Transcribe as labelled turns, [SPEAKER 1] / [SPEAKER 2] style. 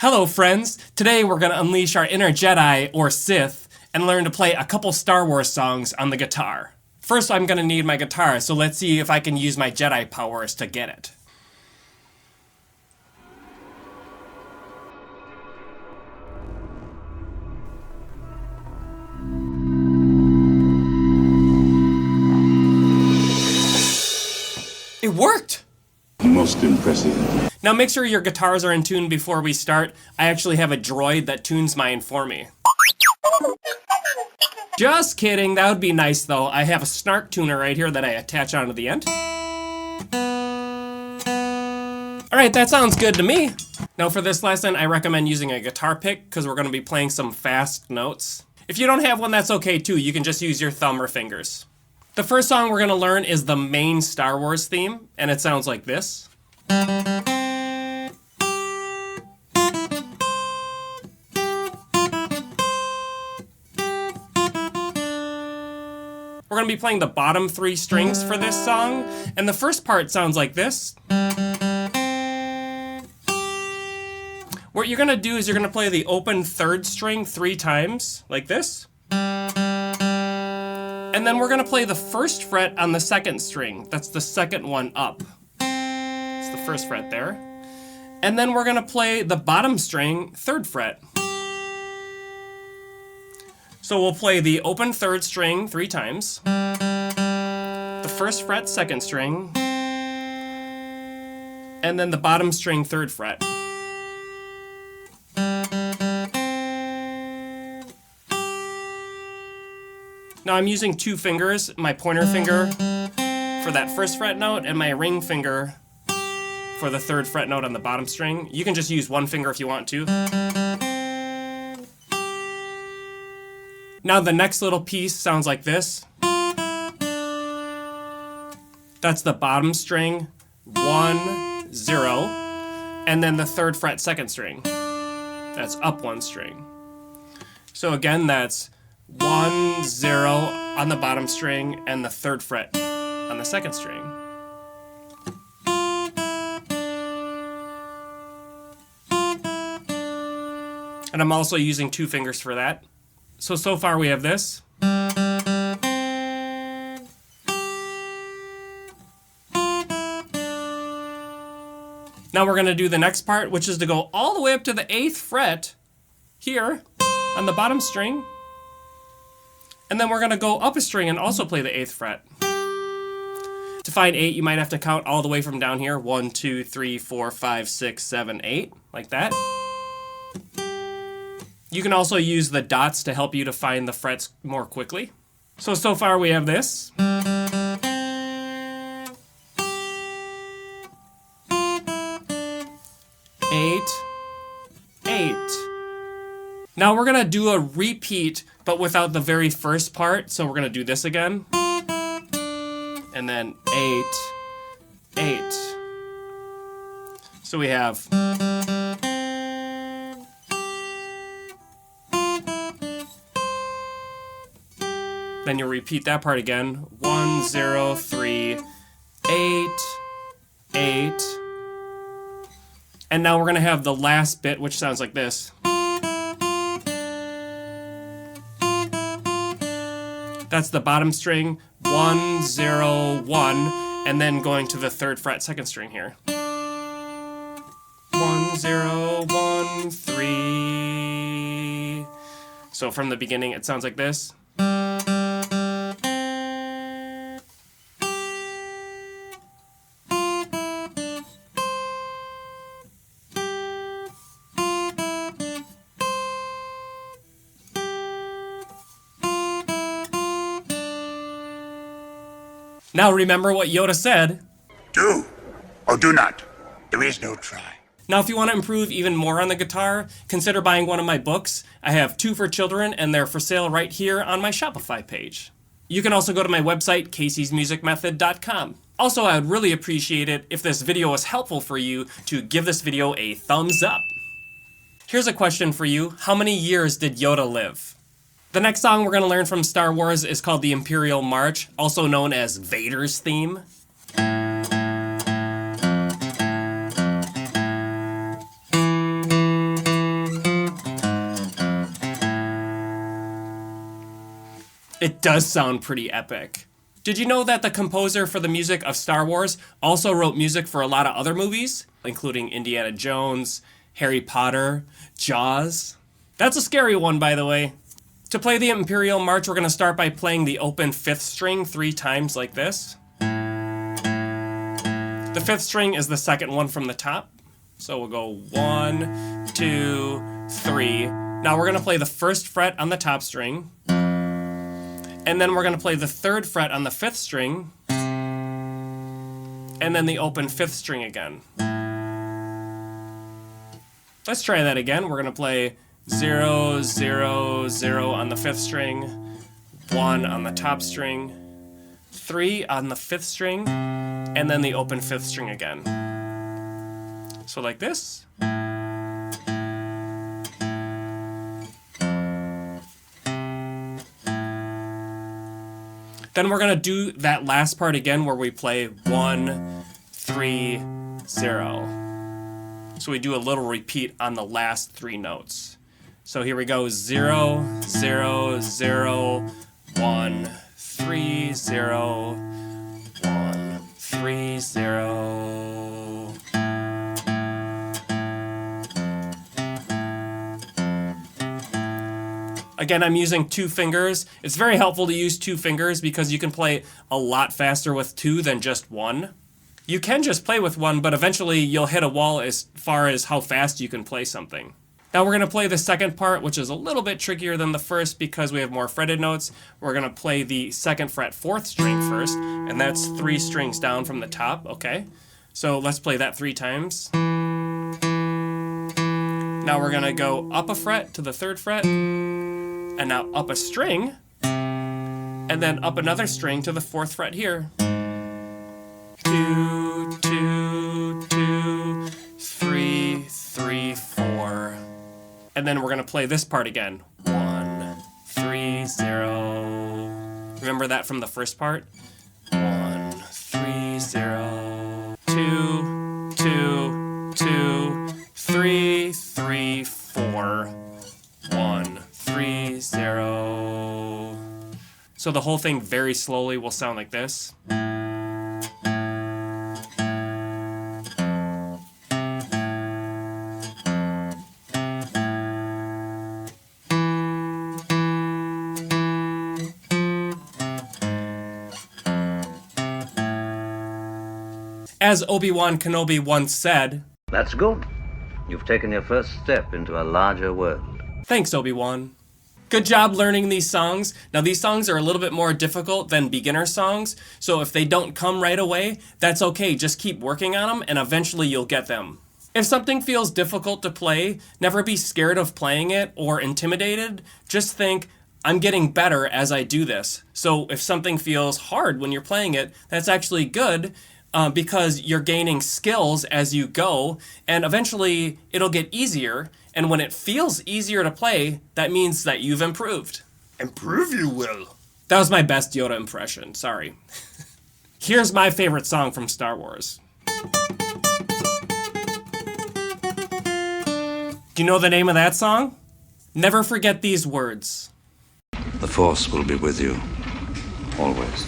[SPEAKER 1] Hello friends! Today we're going to unleash our inner Jedi, or Sith, and learn to play a couple Star Wars songs on the guitar. First I'm going to need my guitar, so let's see if I can use my Jedi powers to get it. It worked!
[SPEAKER 2] Most impressive.
[SPEAKER 1] Now make sure your guitars are in tune before we start. I actually have a droid that tunes mine for me. Just kidding, that would be nice though. I have a snark tuner right here that I attach onto the end. Alright, that sounds good to me. Now for this lesson, I recommend using a guitar pick because we're going to be playing some fast notes. If you don't have one, that's okay too. You can just use your thumb or fingers. The first song we're going to learn is the main Star Wars theme, and it sounds like this. We're going to be playing the bottom 3 strings for this song, and the first part sounds like this. What you're going to do is you're going to play the open 3rd string 3 times, like this. And then we're going to play the 1st fret on the 2nd string. That's the 2nd one up. It's the 1st fret there. And then we're going to play the bottom string 3rd fret. So we'll play the open 3rd string 3 times, the 1st fret 2nd string, and then the bottom string 3rd fret. Now I'm using 2 fingers, my pointer finger for that 1st fret note and my ring finger for the 3rd fret note on the bottom string. You can just use 1 finger if you want to. Now the next little piece sounds like this. That's the bottom string, 1, 0, and then the 3rd fret 2nd string. That's up 1 string. So again, that's 1, 0 on the bottom string and the 3rd fret on the 2nd string. And I'm also using 2 fingers for that. So far we have this. Now we're going to do the next part, which is to go all the way up to the 8th fret here on the bottom string. And then we're going to go up a string and also play the 8th fret. To find 8, you might have to count all the way from down here. 1, 2, 3, 4, 5, 6, 7, 8, like that. You can also use the dots to help you to find the frets more quickly. So far we have this. 8, 8. Now we're gonna do a repeat, but without the very first part. So we're gonna do this again. And then 8, 8. So we have. Then you'll repeat that part again. 1, 0, 3, 8, 8. And now we're going to have the last bit, which sounds like this. That's the bottom string, 1, 0, 1, and then going to the 3rd fret 2nd string here. 1, 0, 1, 3. So from the beginning, it sounds like this. Now remember what Yoda said.
[SPEAKER 3] Do or do not. There is no try.
[SPEAKER 1] Now if you want to improve even more on the guitar, consider buying one of my books. I have 2 for children and they're for sale right here on my Shopify page. You can also go to my website, caseysmusicmethod.com. Also, I would really appreciate it if this video was helpful for you to give this video a thumbs up. Here's a question for you. How many years did Yoda live? The next song we're going to learn from Star Wars is called the Imperial March, also known as Vader's theme. It does sound pretty epic. Did you know that the composer for the music of Star Wars also wrote music for a lot of other movies, including Indiana Jones, Harry Potter, Jaws? That's a scary one, by the way. To play the Imperial March, we're going to start by playing the open 5th string 3 times like this. The 5th string is the second one from the top. So we'll go 1, 2, 3. Now we're going to play the 1st fret on the top string. And then we're going to play the 3rd fret on the 5th string. And then the open 5th string again. Let's try that again. We're going to play 0, 0, 0 on the 5th string. 1 on the top string. 3 on the 5th string. And then the open 5th string again. So like this. Then we're going to do that last part again where we play 1, 3, 0. So we do a little repeat on the last 3 notes. So here we go, 0, 0, 0, 1, 3, 0, 1, 3, 0. Again, I'm using 2 fingers. It's very helpful to use 2 fingers because you can play a lot faster with 2 than just 1. You can just play with 1, but eventually you'll hit a wall as far as how fast you can play something. Now we're going to play the second part, which is a little bit trickier than the first because we have more fretted notes. We're going to play the 2nd fret 4th string first, and that's 3 strings down from the top, okay? So let's play that 3 times. Now we're going to go up a fret to the 3rd fret, and now up a string, and then up another string to the 4th fret here. 2, 2, 2, 3, 3, 4. And then we're going to play this part again. 1, 3, 0. Remember that from the first part? 1, 3, 0. 2, 2, 2, 3, 3, 4. 1, 3, 0. So the whole thing very slowly will sound like this. As Obi-Wan Kenobi once said,
[SPEAKER 4] "That's good. You've taken your first step into a larger world."
[SPEAKER 1] Thanks, Obi-Wan. Good job learning these songs. Now, these songs are a little bit more difficult than beginner songs, so if they don't come right away, that's okay. Just keep working on them, and eventually you'll get them. If something feels difficult to play, never be scared of playing it or intimidated. Just think, I'm getting better as I do this. So if something feels hard when you're playing it, that's actually good. Because you're gaining skills as you go, and eventually it'll get easier, and when it feels easier to play, that means that you've improved.
[SPEAKER 3] Improve you will.
[SPEAKER 1] That was my best Yoda impression, sorry. Here's my favorite song from Star Wars. Do you know the name of that song? Never forget these words.
[SPEAKER 4] The Force will be with you, always.